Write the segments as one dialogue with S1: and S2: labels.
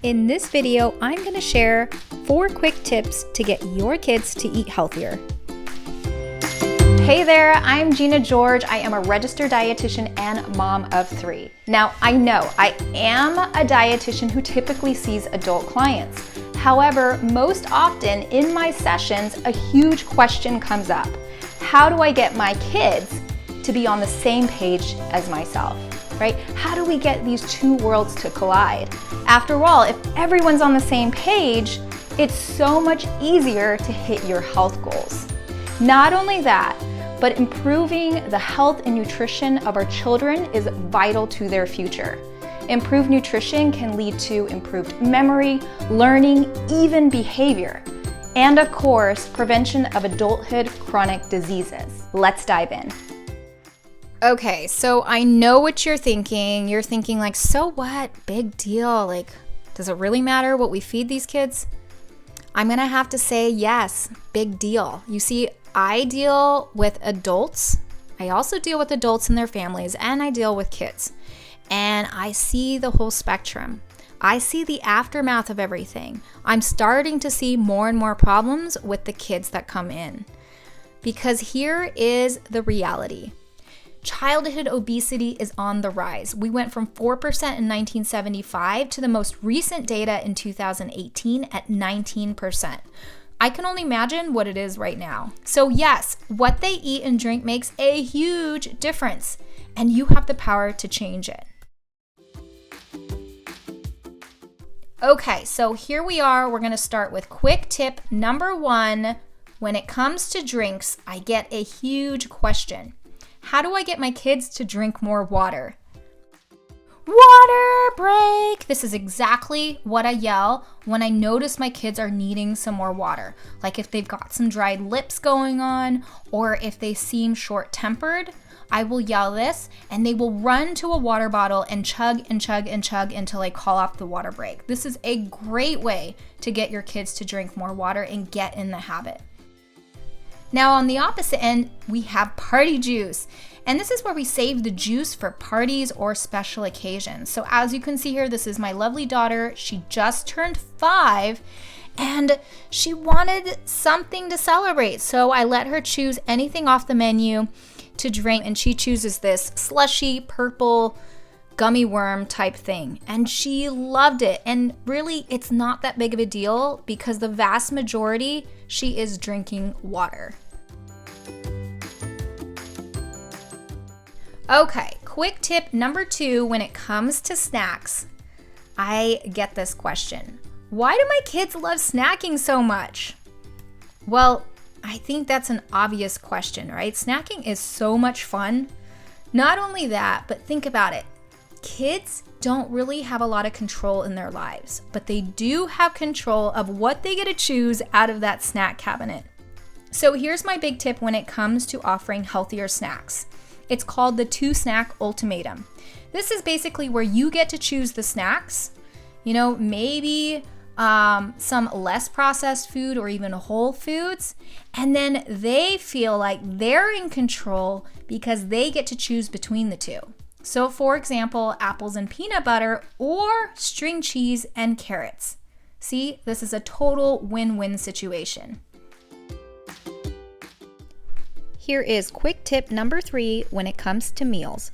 S1: In this video, I'm going to share 4 quick tips to get your kids to eat healthier. Hey there, I'm Gina George. I am a registered dietitian and mom of 3. Now, I know I am a dietitian who typically sees adult clients. However, most often in my sessions, a huge question comes up. How do I get my kids to be on the same page as myself? Right? How do we get these two worlds to collide? After all, if everyone's on the same page, it's so much easier to hit your health goals. Not only that, but improving the health and nutrition of our children is vital to their future. Improved nutrition can lead to improved memory, learning, even behavior. And of course, prevention of adulthood chronic diseases. Let's dive in. Okay, so I know what you're thinking. You're thinking like, so what? Big deal. Like, does it really matter what we feed these kids? I'm gonna have to say yes, big deal. You see, I deal with adults. I also deal with adults and their families, and I deal with kids. And I see the whole spectrum. I see the aftermath of everything. I'm starting to see more and more problems with the kids that come in. Because here is the reality. Childhood obesity is on the rise. We went from 4% in 1975 to the most recent data in 2018 at 19%. I can only imagine what it is right now. So yes, what they eat and drink makes a huge difference, and you have the power to change it. Okay, so here we are. We're going to start with quick tip number 1. When it comes to drinks, I get a huge question. How do I get my kids to drink more water? Water break! This is exactly what I yell when I notice my kids are needing some more water. Like if they've got some dried lips going on, or if they seem short-tempered, I will yell this and they will run to a water bottle and chug and chug and chug until I call off the water break. This is a great way to get your kids to drink more water and get in the habit. Now on the opposite end, we have party juice. And this is where we save the juice for parties or special occasions. So as you can see here, this is my lovely daughter. She just turned 5 and she wanted something to celebrate. So I let her choose anything off the menu to drink, and she chooses this slushy purple gummy worm type thing. And she loved it. And really, it's not that big of a deal because the vast majority, she is drinking water. Okay, quick tip number 2, when it comes to snacks, I get this question. Why do my kids love snacking so much? Well, I think that's an obvious question, right? Snacking is so much fun. Not only that, but think about it. Kids don't really have a lot of control in their lives, but they do have control of what they get to choose out of that snack cabinet. So here's my big tip when it comes to offering healthier snacks. It's called the 2-snack ultimatum. This is basically where you get to choose the snacks, maybe some less processed food or even whole foods, and then they feel like they're in control because they get to choose between the two. So for example, apples and peanut butter or string cheese and carrots. See, this is a total win-win situation. Here is quick tip number 3 when it comes to meals.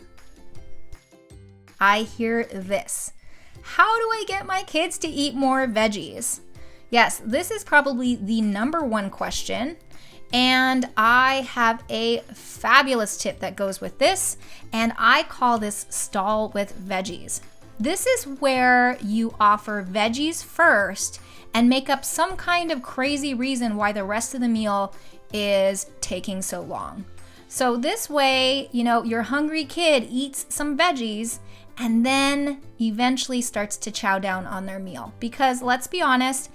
S1: I hear this. How do I get my kids to eat more veggies? Yes, this is probably the number 1 question. And I have a fabulous tip that goes with this, and I call this stall with veggies. This is where you offer veggies first and make up some kind of crazy reason why the rest of the meal is taking so long. So this way, your hungry kid eats some veggies and then eventually starts to chow down on their meal. Because let's be honest,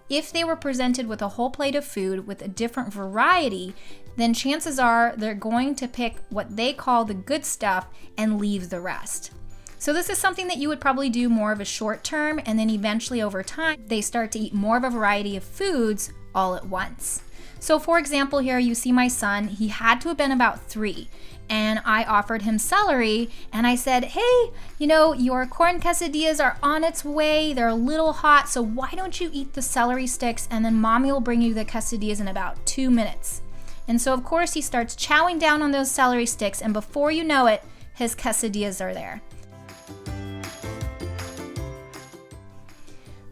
S1: if they were presented with a whole plate of food with a different variety, then chances are they're going to pick what they call the good stuff and leave the rest. So this is something that you would probably do more of a short term, and then eventually over time, they start to eat more of a variety of foods all at once. So for example, here you see my son, he had to have been about 3, and I offered him celery, and I said, hey, your corn quesadillas are on its way, they're a little hot, so why don't you eat the celery sticks, and then mommy will bring you the quesadillas in about 2 minutes. And so of course he starts chowing down on those celery sticks, and before you know it, his quesadillas are there.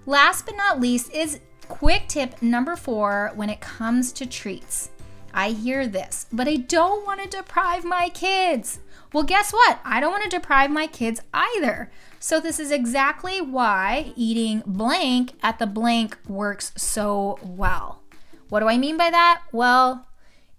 S1: Last but not least is quick tip number 4 when it comes to treats. I hear this, but I don't want to deprive my kids. Well, guess what? I don't want to deprive my kids either. So this is exactly why eating blank at the blank works so well. What do I mean by that? Well,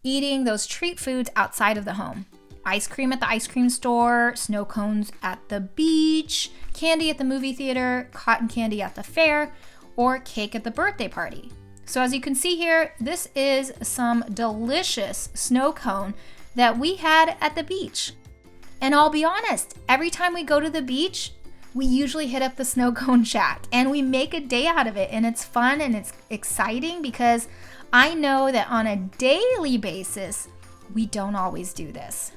S1: eating those treat foods outside of the home. Ice cream at the ice cream store, snow cones at the beach, candy at the movie theater, cotton candy at the fair, or cake at the birthday party. So as you can see here, this is some delicious snow cone that we had at the beach. And I'll be honest, every time we go to the beach, we usually hit up the snow cone shack and we make a day out of it. And it's fun and it's exciting because I know that on a daily basis, we don't always do this.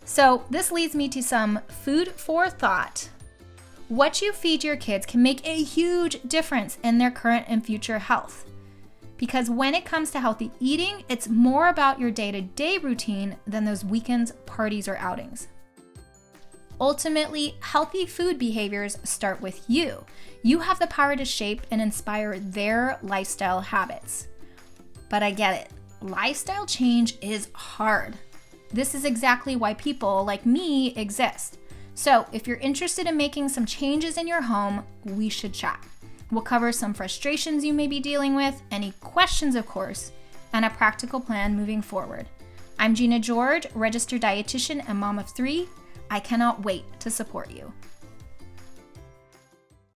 S1: So this leads me to some food for thought. What you feed your kids can make a huge difference in their current and future health. Because when it comes to healthy eating, it's more about your day-to-day routine than those weekends, parties, or outings. Ultimately, healthy food behaviors start with you. You have the power to shape and inspire their lifestyle habits. But I get it, lifestyle change is hard. This is exactly why people like me exist. So if you're interested in making some changes in your home, we should chat. We'll cover some frustrations you may be dealing with, any questions of course, and a practical plan moving forward. I'm Gina George, registered dietitian and mom of 3. I cannot wait to support you.